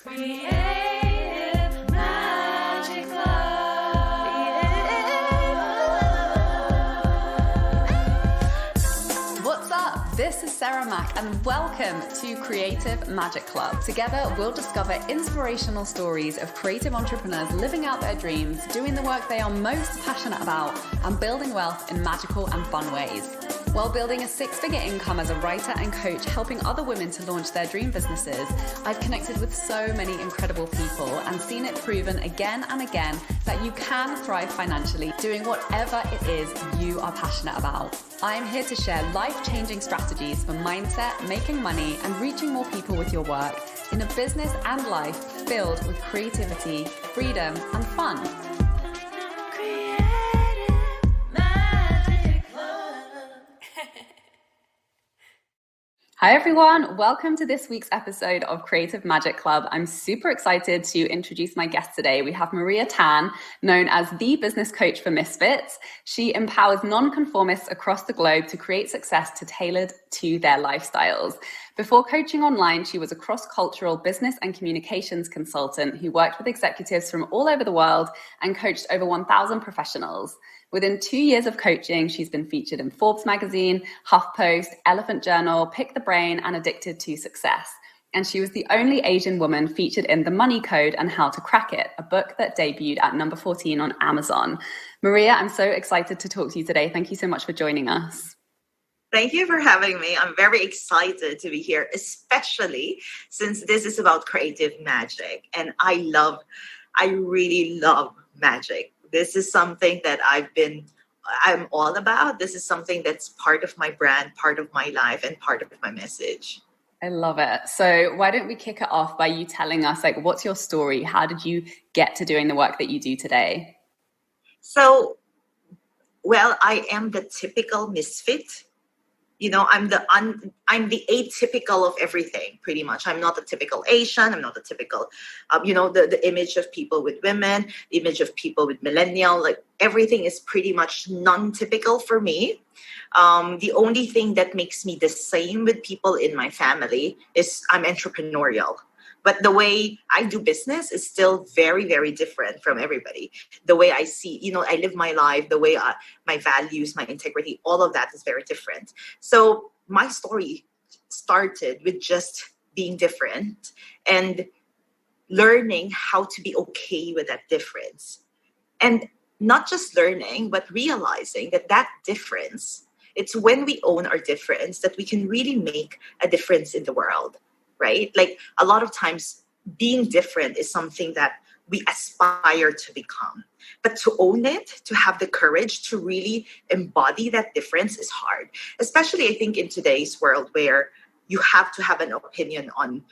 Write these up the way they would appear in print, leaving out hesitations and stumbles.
Creative Magic Club. What's up? This is Sarah Mack and welcome to Creative Magic Club. Together, we'll discover inspirational stories of creative entrepreneurs living out their dreams, doing the work they are most passionate about, and building wealth in magical and fun ways. While building a six-figure income as a writer and coach, helping other women to launch their dream businesses, I've connected with so many incredible people and seen it proven again and again that you can thrive financially doing whatever it is you are passionate about. I'm here to share life-changing strategies for mindset, making money, and reaching more people with your work in a business and life filled with creativity, freedom, and fun. Hi everyone, welcome to this week's episode of Creative Magic Club. I'm super excited to introduce my guest today. We have Maria Tan, known as the business coach for Misfits. She empowers non-conformists across the globe to create success tailored to their lifestyles. Before coaching online, she was a cross-cultural business and communications consultant who worked with executives from all over the world and coached over 1,000 professionals. Within 2 years of coaching, she's been featured in Forbes magazine, HuffPost, Elephant Journal, Pick the Brain, and Addicted to Success. And she was the only Asian woman featured in The Money Code and How to Crack It, a book that debuted at number 14 on Amazon. Maria, I'm so excited to talk to you today. Thank you so much for joining us. Thank you for having me. I'm very excited to be here, especially since this is about creative magic. And I really love magic. This is something that I'm all about. This is something that's part of my brand, part of my life, and part of my message. I love it. So why don't we kick it off by you telling us, what's your story? How did you get to doing the work that you do today? So, I am the typical misfit. I'm the atypical of everything, pretty much. I'm not a typical Asian. I'm not a typical, the image of people with women, the image of people with millennial, everything is pretty much non-typical for me. The only thing that makes me the same with people in my family is I'm entrepreneurial. But the way I do business is still very, very different from everybody. The way I see, I live my life, the way my values, my integrity, all of that is very different. So my story started with just being different and learning how to be okay with that difference. And not just learning, but realizing that difference, it's when we own our difference that we can really make a difference in the world. Right? A lot of times being different is something that we aspire to become. But to own it, to have the courage to really embody that difference is hard. Especially, I think, in today's world where you have to have an opinion on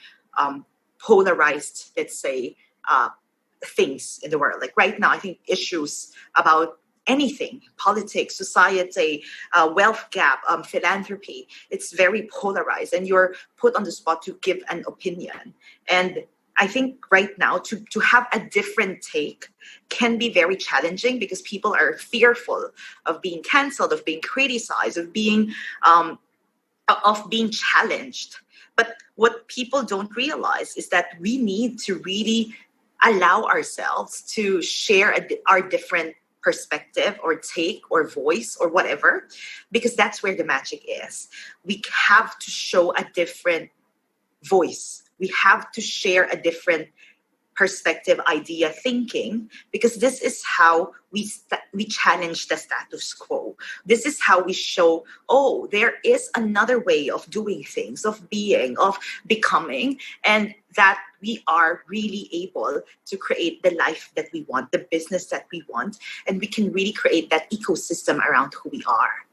polarized, let's say, things in the world. Right now, I think issues about anything, politics, society, wealth gap, philanthropy, it's very polarized and you're put on the spot to give an opinion. And I think right now to have a different take can be very challenging because people are fearful of being canceled, of being criticized, of being challenged. But what people don't realize is that we need to really allow ourselves to share our different perspective or take or voice or whatever, because that's where the magic is. We have to show a different voice. We have to share a different perspective, idea, thinking, because this is how we challenge the status quo. This is how we show, there is another way of doing things, of being, of becoming, and that we are really able to create the life that we want, the business that we want, and we can really create that ecosystem around who we are.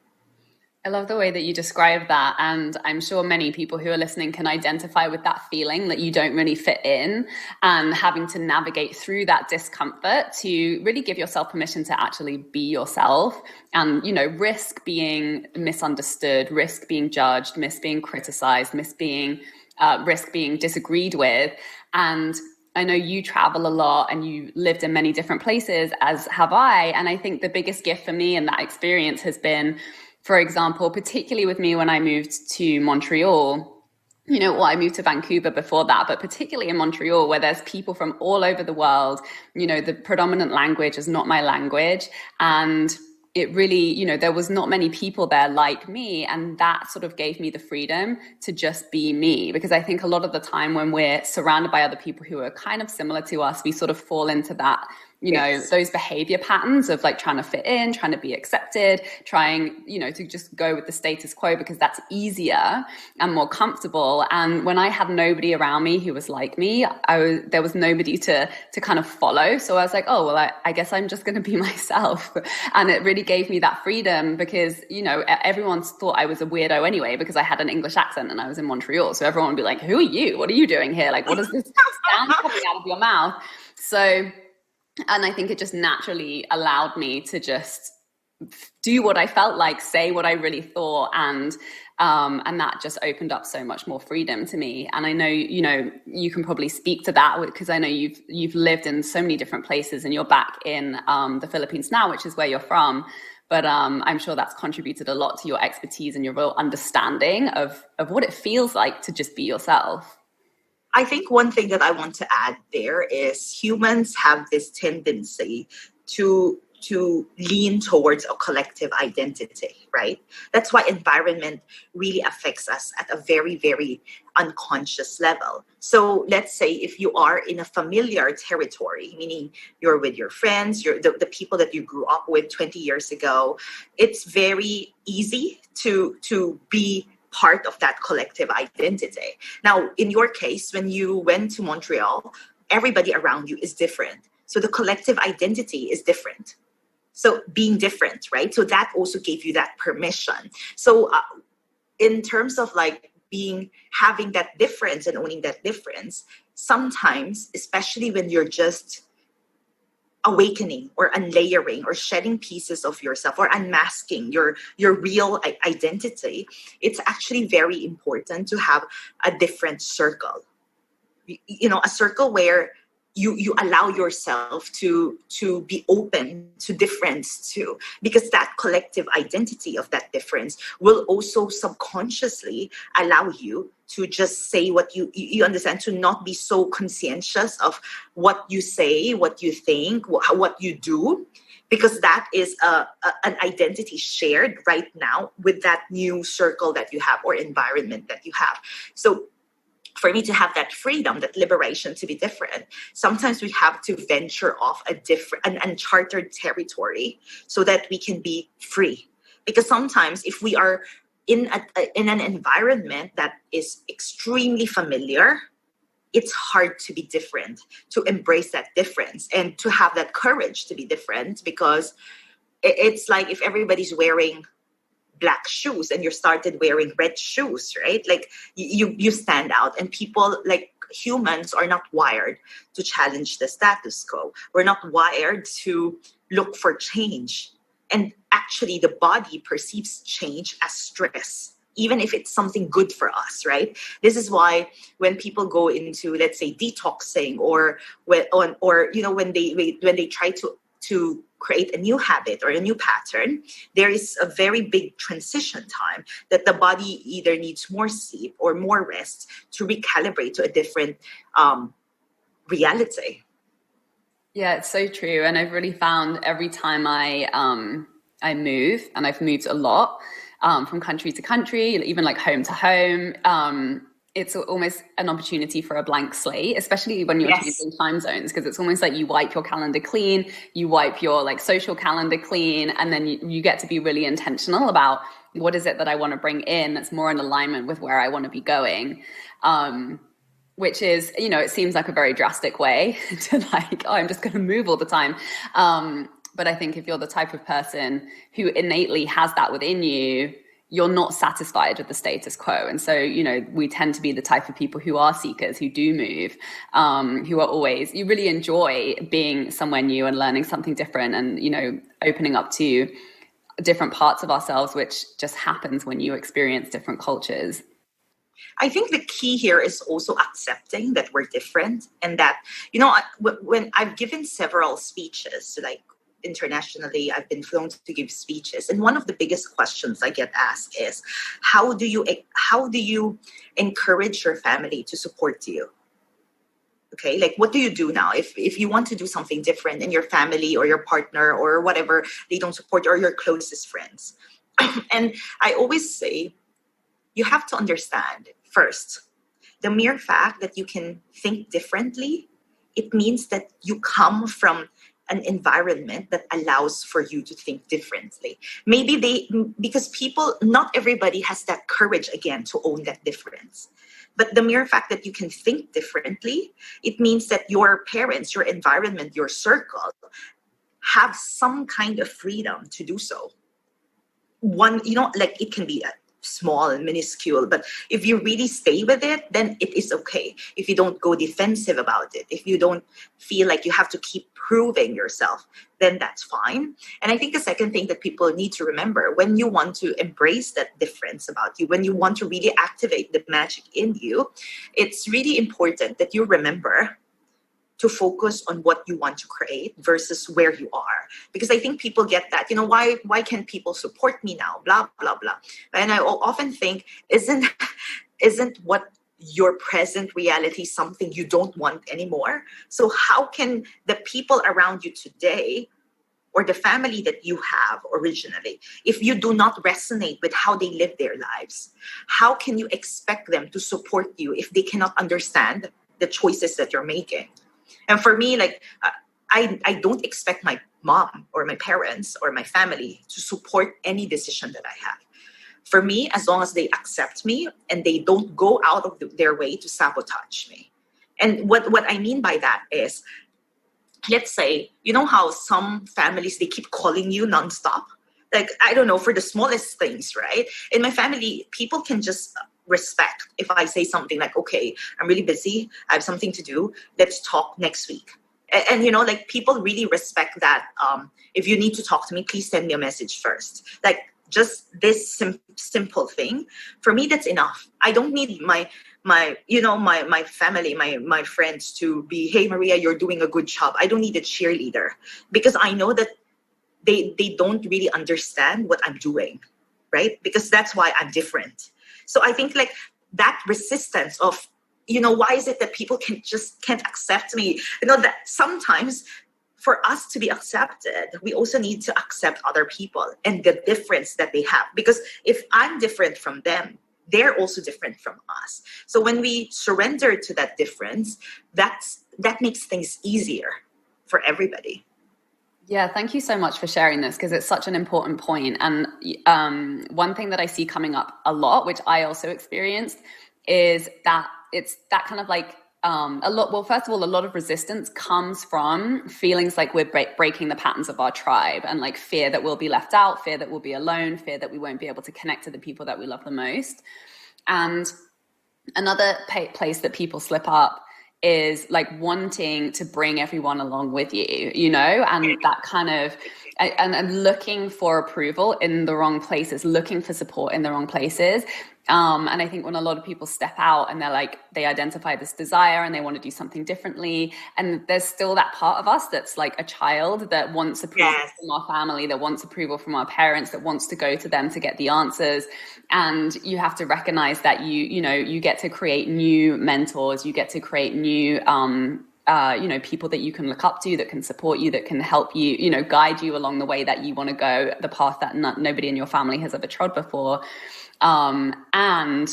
I love the way that you describe that. And I'm sure many people who are listening can identify with that feeling that you don't really fit in and having to navigate through that discomfort to really give yourself permission to actually be yourself and, risk being misunderstood, risk being judged, risk being criticized, risk being disagreed with. And I know you travel a lot and you lived in many different places, as have I. And I think the biggest gift for me in that experience has been, for example, particularly with me when I moved to Montreal, well, I moved to Vancouver before that, but particularly in Montreal, where there's people from all over the world, the predominant language is not my language. And it really, there was not many people there like me. And that sort of gave me the freedom to just be me. Because I think a lot of the time when we're surrounded by other people who are kind of similar to us, we sort of fall into that, Yes. those behavior patterns of like trying to fit in, trying to be accepted, trying, to just go with the status quo because that's easier and more comfortable. And when I had nobody around me who was like me, there was nobody to kind of follow. So I was like, oh, well, I guess I'm just going to be myself. And it really gave me that freedom because, everyone thought I was a weirdo anyway, because I had an English accent and I was in Montreal. So everyone would be like, who are you? What are you doing here? Like, what is this sound coming out of your mouth? And I think it just naturally allowed me to just do what I felt like, say what I really thought, and that just opened up so much more freedom to me. And I know, you can probably speak to that because I know you've lived in so many different places, and you're back in the Philippines now, which is where you're from. But I'm sure that's contributed a lot to your expertise and your real understanding of what it feels like to just be yourself. I think one thing that I want to add there is humans have this tendency to lean towards a collective identity, right? That's why environment really affects us at a very, very unconscious level. So let's say if you are in a familiar territory, meaning you're with your friends, you're the people that you grew up with 20 years ago, it's very easy to be part of that collective identity. Now, in your case, when you went to Montreal, everybody around you is different. So the collective identity is different. So being different, right? So that also gave you that permission. So in terms of like having that difference and owning that difference, sometimes, especially when you're just awakening or unlayering or shedding pieces of yourself or unmasking your real identity, it's actually very important to have a different circle. A circle where you allow yourself to be open to difference too, because that collective identity of that difference will also subconsciously allow you to just say what you understand, to not be so conscientious of what you say, what you think, what you do, because that is an identity shared right now with that new circle that you have or environment that you have. So for me to have that freedom, that liberation to be different, sometimes we have to venture off an uncharted territory so that we can be free. Because sometimes if we are in an environment that is extremely familiar, it's hard to be different, to embrace that difference and to have that courage to be different, because it's like if everybody's wearing black shoes and you started wearing red shoes, right? Like you stand out, and people, like humans, are not wired to challenge the status quo. We're not wired to look for change. And actually the body perceives change as stress, even if it's something good for us, right? This is why when people go into, let's say, detoxing or when they try to create a new habit or a new pattern, there is a very big transition time that the body either needs more sleep or more rest to recalibrate to a different reality. Yeah, it's so true. And I've really found every time I move, and I've moved a lot from country to country, even like home to home, it's almost an opportunity for a blank slate, especially when you're changing time zones, because it's almost like you wipe your calendar clean, you wipe your like social calendar clean, and then you get to be really intentional about what is it that I want to bring in that's more in alignment with where I want to be going. Which is, it seems like a very drastic way to like, oh, I'm just going to move all the time. But I think if you're the type of person who innately has that within you, you're not satisfied with the status quo. And so, we tend to be the type of people who are seekers, who do move, who are always, you really enjoy being somewhere new and learning something different and, opening up to different parts of ourselves, which just happens when you experience different cultures. I think the key here is also accepting that we're different, and that, when I've given several speeches, like internationally. I've been flown to give speeches. And one of the biggest questions I get asked is, how do you encourage your family to support you? Okay, like what do you do now if you want to do something different and your family or your partner or whatever, they don't support you, or your closest friends? And I always say, you have to understand first, the mere fact that you can think differently, it means that you come from an environment that allows for you to think differently. Because not everybody has that courage again to own that difference. But the mere fact that you can think differently, it means that your parents, your environment, your circle have some kind of freedom to do so. Like it can be small and minuscule, but if you really stay with it, then it is okay. If you don't go defensive about it, if you don't feel like you have to keep proving yourself, then that's fine. And I think the second thing that people need to remember, when you want to embrace that difference about you, when you want to really activate the magic in you, it's really important that you remember to focus on what you want to create versus where you are. Because I think people get that, why can't people support me now? Blah, blah, blah. And I often think, isn't what your present reality something you don't want anymore? So how can the people around you today, or the family that you have originally, if you do not resonate with how they live their lives, how can you expect them to support you if they cannot understand the choices that you're making? And for me, I don't expect my mom or my parents or my family to support any decision that I have. For me, as long as they accept me and they don't go out of their way to sabotage me. And what I mean by that is, let's say, how some families, they keep calling you nonstop? Like, I don't know, for the smallest things, right? In my family, people can just respect if I say something like, okay, I'm really busy, I have something to do, let's talk next week. And people really respect that. If you need to talk to me, please send me a message first. Like, just this simple thing, for me, that's enough. I don't need my family, my friends to be, hey Maria, you're doing a good job. I don't need a cheerleader, because I know that they don't really understand what I'm doing, right? Because that's why I'm different. So I think that resistance of, why is it that people can't accept me? That sometimes for us to be accepted, we also need to accept other people and the difference that they have. Because if I'm different from them, they're also different from us. So when we surrender to that difference, that makes things easier for everybody. Yeah, thank you so much for sharing this, because it's such an important point. And one thing that I see coming up a lot, which I also experienced, is that it's that kind of first of all, a lot of resistance comes from feelings like we're breaking the patterns of our tribe, and fear that we'll be left out, fear that we'll be alone, fear that we won't be able to connect to the people that we love the most. And another place that people slip up is wanting to bring everyone along with you, and that kind of, and looking for approval in the wrong places, looking for support in the wrong places. And I think when a lot of people step out and they identify this desire and they want to do something differently, and there's still that part of us that's like a child that wants approval from our family, that wants approval from our parents, that wants to go to them to get the answers. And you have to recognize that you get to create new mentors, you get to create new people that you can look up to, that can support you, that can help you, guide you along the way that you want to go, the path that nobody in your family has ever trod before. And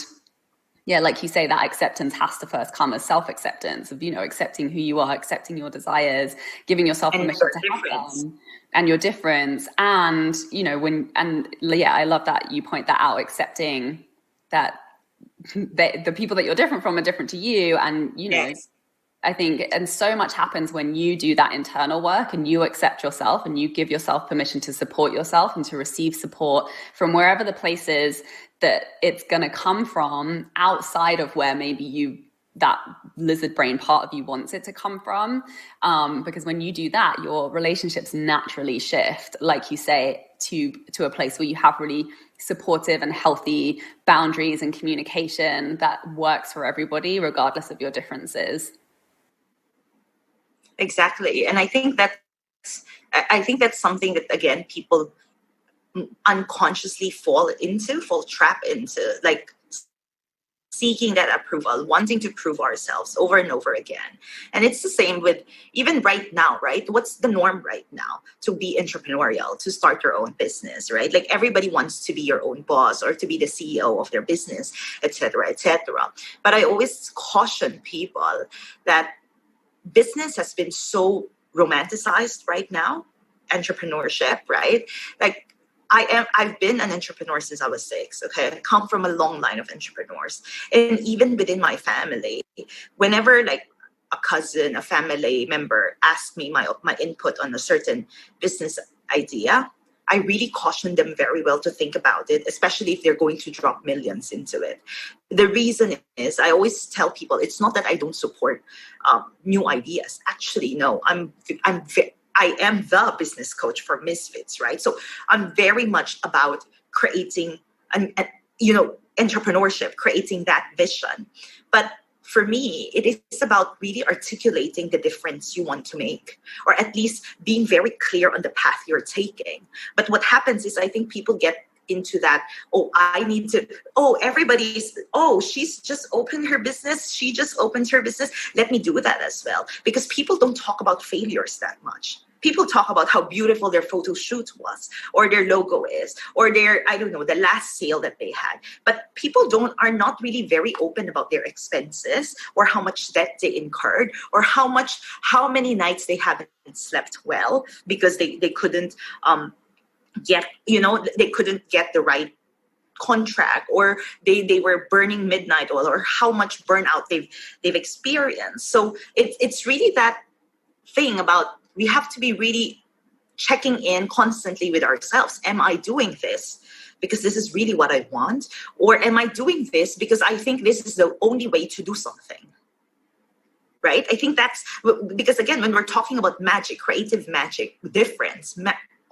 yeah, like you say, that acceptance has to first come as self-acceptance of, accepting who you are, accepting your desires, giving yourself permission to have them, and your difference. And, I love that you point that out, accepting that the people that you're different from are different to you. And, I think, and so much happens when you do that internal work and you accept yourself and you give yourself permission to support yourself and to receive support from wherever the place is that it's going to come from, outside of where maybe that lizard brain part of you wants it to come from. Because when you do that, your relationships naturally shift, like you say, to a place where you have really supportive and healthy boundaries and communication that works for everybody, regardless of your differences. Exactly. And I think that I think that's something that, again, people unconsciously fall trap into, like seeking that approval, wanting to prove ourselves over and over again. And it's the same with even right now, right? What's the norm right now? To be entrepreneurial, to start your own business, right? Like everybody wants to be your own boss or to be the CEO of their business, etc., etc. But I always caution people that business has been so romanticized right now, entrepreneurship, right? Like I've been an entrepreneur since I was 6. Okay, I come from a long line of entrepreneurs, and even within my family, whenever like a cousin, a family member asks me my input on a certain business idea, I really caution them very well to think about it, especially if they're going to drop millions into it. The reason is, I always tell people, it's not that I don't support new ideas. Actually, no, I am the business coach for Misfits, right? So I'm very much about creating entrepreneurship, creating that vision. But for me, it is about really articulating the difference you want to make, or at least being very clear on the path you're taking. But what happens is, I think people get into that, she's just opened her business. She just opened her business. Let me do that as well. Because people don't talk about failures that much. People talk about how beautiful their photo shoot was, or their logo is, or the last sale that they had. But people are not really very open about their expenses, or how much debt they incurred, or how many nights they haven't slept well because they couldn't they couldn't get the right contract, or they were burning midnight oil, or how much burnout they've experienced. So it's really that thing about, we have to be really checking in constantly with ourselves. Am I doing this because this is really what I want? Or am I doing this because I think this is the only way to do something? Right? I think that's because, again, when we're talking about magic, creative magic, difference,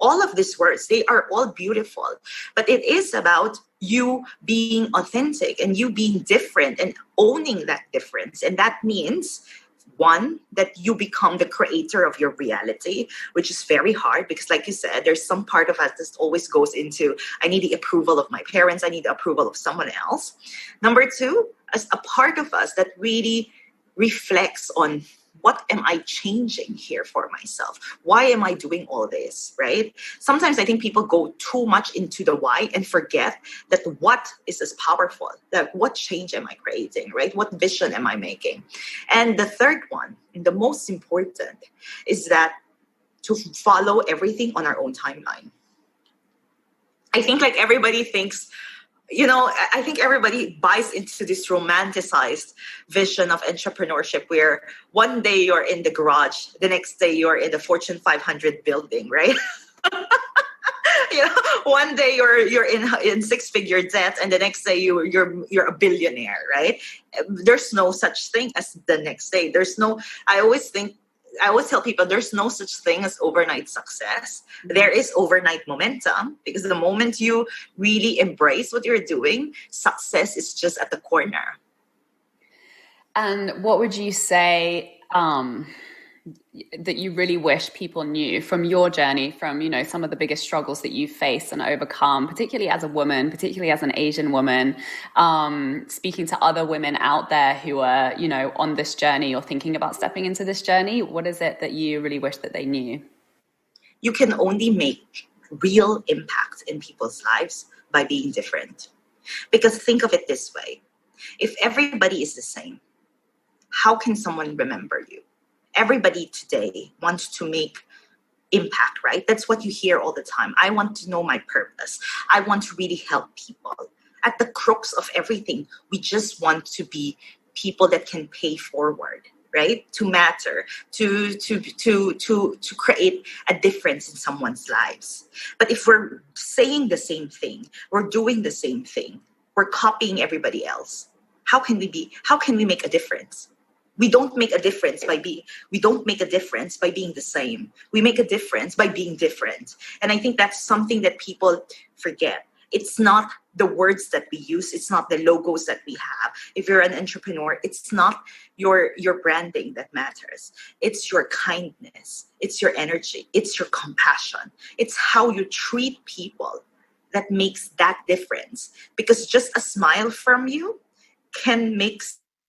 all of these words, they are all beautiful. But it is about you being authentic and you being different and owning that difference. And that means, one, that you become the creator of your reality, which is very hard because, like you said, there's some part of us that always goes into, I need the approval of my parents, I need the approval of someone else. Number two, as a part of us that really reflects on, what am I changing here for myself? Why am I doing all this, right? Sometimes I think people go too much into the why and forget that what is as powerful, that what change am I creating, right? What vision am I making? And the third one, and the most important, is that to follow everything on our own timeline. I think like everybody thinks, I think everybody buys into this romanticized vision of entrepreneurship where one day you're in the garage, the next day you're in the Fortune 500 building, right? One day you're in six-figure debt, and the next day you're a billionaire, right? There's no such thing as the next day. I always tell people there's no such thing as overnight success. There is overnight momentum, because the moment you really embrace what you're doing, success is just at the corner. And what would you say that you really wish people knew from your journey, from, some of the biggest struggles that you've faced and overcome, particularly as a woman, particularly as an Asian woman, speaking to other women out there who are, on this journey or thinking about stepping into this journey? What is it that you really wish that they knew? You can only make real impact in people's lives by being different. Because think of it this way. If everybody is the same, how can someone remember you? Everybody today wants to make impact, right? That's what you hear all the time. I want to know my purpose. I want to really help people. At the crux of everything, we just want to be people that can pay forward, right? To matter, to create a difference in someone's lives. But if we're saying the same thing, we're doing the same thing, we're copying everybody else, how can we make a difference? We don't make a difference by being the same. We make a difference by being different. And I think that's something that people forget. It's not the words that we use. It's not the logos that we have. If you're an entrepreneur, it's not your branding that matters. It's your kindness. It's your energy. It's your compassion. It's how you treat people that makes that difference. Because just a smile from you can make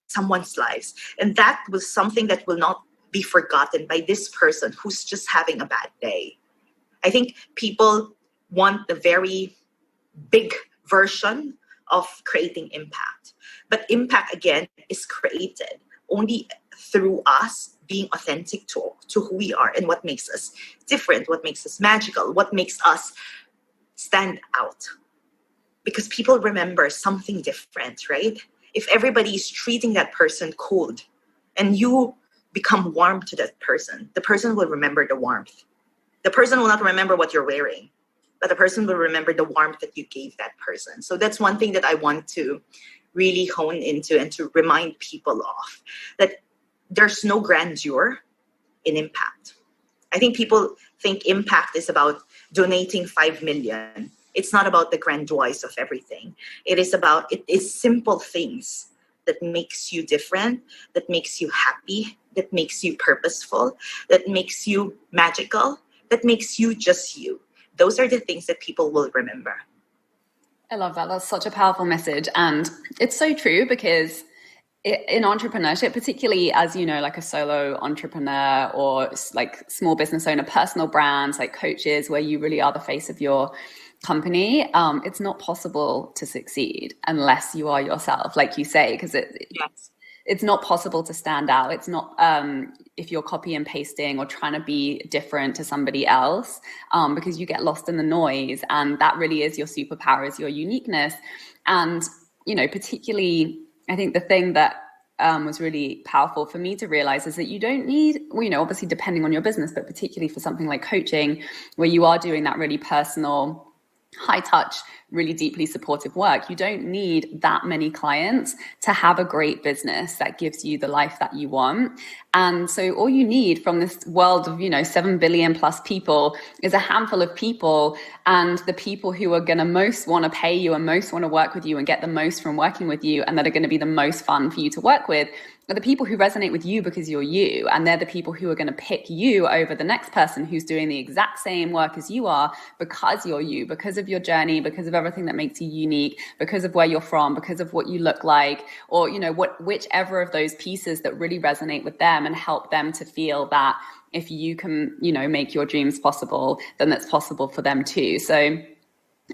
someone's lives. And that was something that will not be forgotten by this person who's just having a bad day. I think people want the very big version of creating impact. But impact, again, is created only through us being authentic to who we are and what makes us different, what makes us magical, what makes us stand out. Because people remember something different, right? If everybody is treating that person cold and you become warm to that person, the person will remember the warmth. The person will not remember what you're wearing, but the person will remember the warmth that you gave that person. So that's one thing that I want to really hone into and to remind people of, that there's no grandeur in impact. I think people think impact is about donating 5 million. It's not about the grandiose of everything. It is simple things that makes you different, that makes you happy, that makes you purposeful, that makes you magical, that makes you just you. Those are the things that people will remember. I love that. That's such a powerful message. And it's so true, because in entrepreneurship, particularly as, you know, like a solo entrepreneur or like small business owner, personal brands like coaches, where you really are the face of your company, it's not possible to succeed unless you are yourself, like you say, because it's not possible to stand out. It's not if you're copy and pasting or trying to be different to somebody else, because you get lost in the noise. And that really is your superpower, is your uniqueness. And, you know, particularly, I think the thing that was really powerful for me to realize is that you don't need, you know, obviously depending on your business, but particularly for something like coaching, where you are doing that really personal, high touch, really deeply supportive work, you don't need that many clients to have a great business that gives you the life that you want. And so all you need from this world of, you know, 7 billion plus people is a handful of people, and the people who are going to most want to pay you and most want to work with you and get the most from working with you, and that are going to be the most fun for you to work with, are the people who resonate with you because you're you. And they're the people who are going to pick you over the next person who's doing the exact same work as you are, because you're you, because of your journey, because of everything that makes you unique, because of where you're from, because of what you look like, or, you know, whichever of those pieces that really resonate with them and help them to feel that if you can, you know, make your dreams possible, then that's possible for them too. So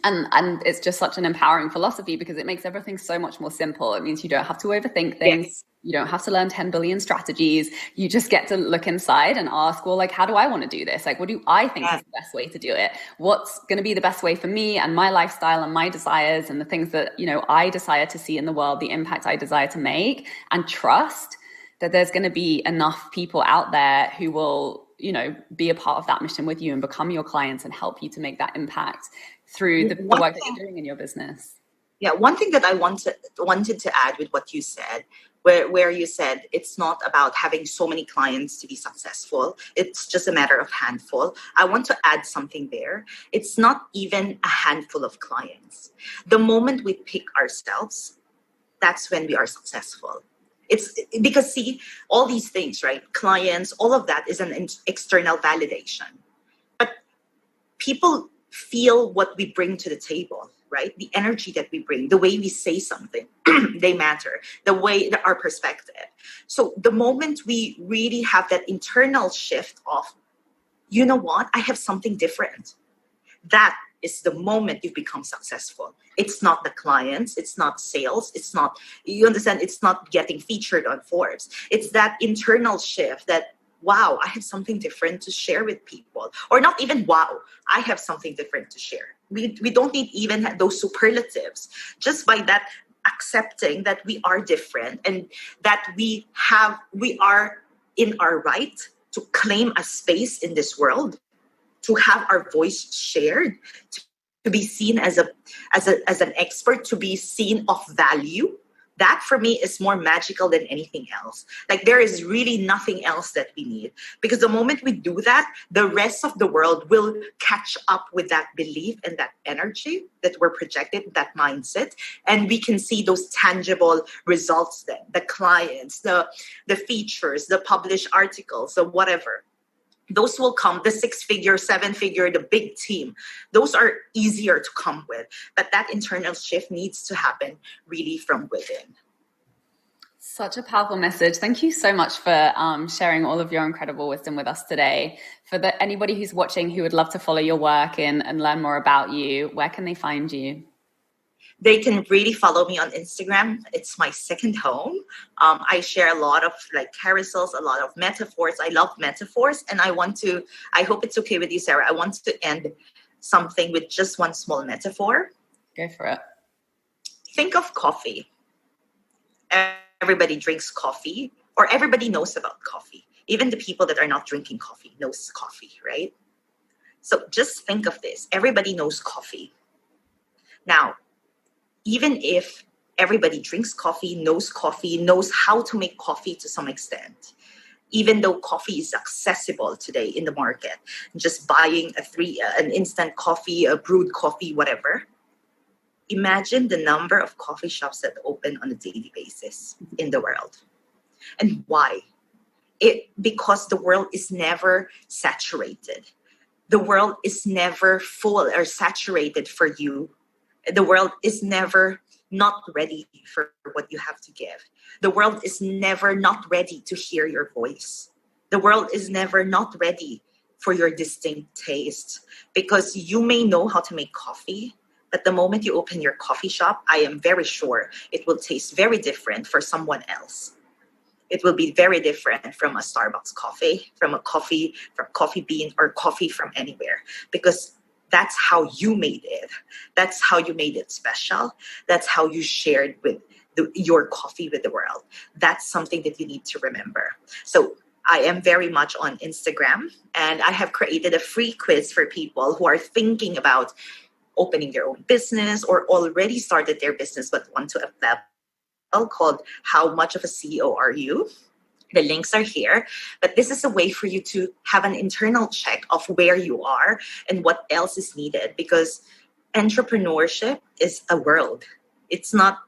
and it's just such an empowering philosophy, because it makes everything so much more simple. It means you don't have to overthink things. Yes. You don't have to learn 10 billion strategies. You just get to look inside and ask, well, like, how do I want to do this? Like, what do I think is the best way to do it? What's going to be the best way for me and my lifestyle and my desires and the things that, you know, I desire to see in the world, the impact I desire to make, and trust that there's going to be enough people out there who will, you know, be a part of that mission with you and become your clients and help you to make that impact through the work that you're doing in your business. Yeah, one thing that I wanted to add with what you said, where you said it's not about having so many clients to be successful. It's just a matter of handful. I want to add something there. It's not even a handful of clients. The moment we pick ourselves, that's when we are successful. It's because, see, all these things, right? Clients, all of that is an external validation. But people feel what we bring to the table, right? The energy that we bring, the way we say something, they matter, the way, our perspective. So the moment we really have that internal shift of, you know what, I have something different, that is the moment you've become successful. It's not the clients, it's not sales, it's not, you understand, it's not getting featured on Forbes. It's that internal shift that, wow, I have something different to share with people. Or not even wow, I have something different to share. We don't need even those superlatives. Just by that accepting that we are different and that we are in our right to claim a space in this world, to have our voice shared, to be seen as an expert, to be seen of value, That for me is more magical than anything else. Like there is really nothing else that we need, because the moment we do that, the rest of the world will catch up with that belief and that energy that we're projected, that mindset, and we can see those tangible results then, the clients, the features, the published articles, the whatever. Those will come, the 6-figure, 7-figure, the big team. Those are easier to come with. But that internal shift needs to happen really from within. Such a powerful message. Thank you so much for sharing all of your incredible wisdom with us today. For anybody who's watching who would love to follow your work and learn more about you, where can they find you? They can really follow me on Instagram. It's my second home. I share a lot of like carousels, a lot of metaphors. I love metaphors, and I hope it's okay with you, Sarah. I want to end something with just one small metaphor. Go for it. Think of coffee. Everybody drinks coffee, or everybody knows about coffee. Even the people that are not drinking coffee knows coffee, right? So just think of this. Everybody knows coffee. Now, even if everybody drinks coffee, knows how to make coffee to some extent, even though coffee is accessible today in the market, just buying an instant coffee, a brewed coffee, whatever, imagine the number of coffee shops that open on a daily basis in the world. And why? Because the world is never saturated. The world is never full or saturated for you. The world is never not ready for what you have to give. The world is never not ready to hear your voice. The world is never not ready for your distinct taste, because you may know how to make coffee, but the moment you open your coffee shop, I am very sure it will taste very different for someone else. It will be very different from a Starbucks coffee, from Coffee Bean, or coffee from anywhere, because that's how you made it. That's how you made it special. That's how you shared with your coffee with the world. That's something that you need to remember. So I am very much on Instagram, and I have created a free quiz for people who are thinking about opening their own business or already started their business but want to level, called How Much of a CEO Are You? The links are here, but this is a way for you to have an internal check of where you are and what else is needed, because entrepreneurship is a world. It's not,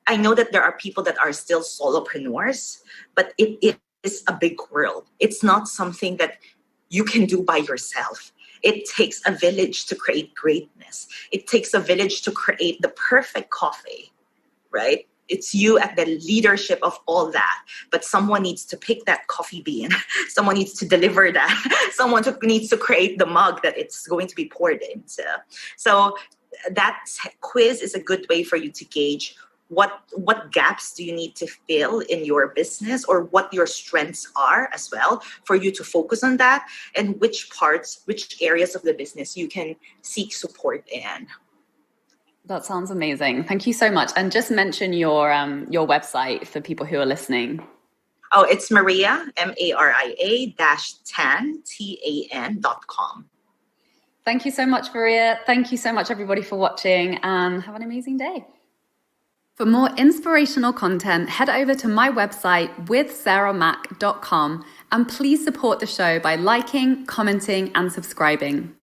I know that there are people that are still solopreneurs, but it is a big world. It's not something that you can do by yourself. It takes a village to create greatness. It takes a village to create the perfect coffee, right? It's you at the leadership of all that. But someone needs to pick that coffee bean. Someone needs to deliver that. Someone needs to create the mug that it's going to be poured into. So that quiz is a good way for you to gauge what gaps do you need to fill in your business, or what your strengths are as well, for you to focus on that, and which areas of the business you can seek support in. That sounds amazing. Thank you so much. And just mention your website for people who are listening. Oh, it's Maria, Maria -Tan, TAN.com. Thank you so much, Maria. Thank you so much, everybody, for watching, and have an amazing day. For more inspirational content, head over to my website withsarahmac.com, and please support the show by liking, commenting, and subscribing.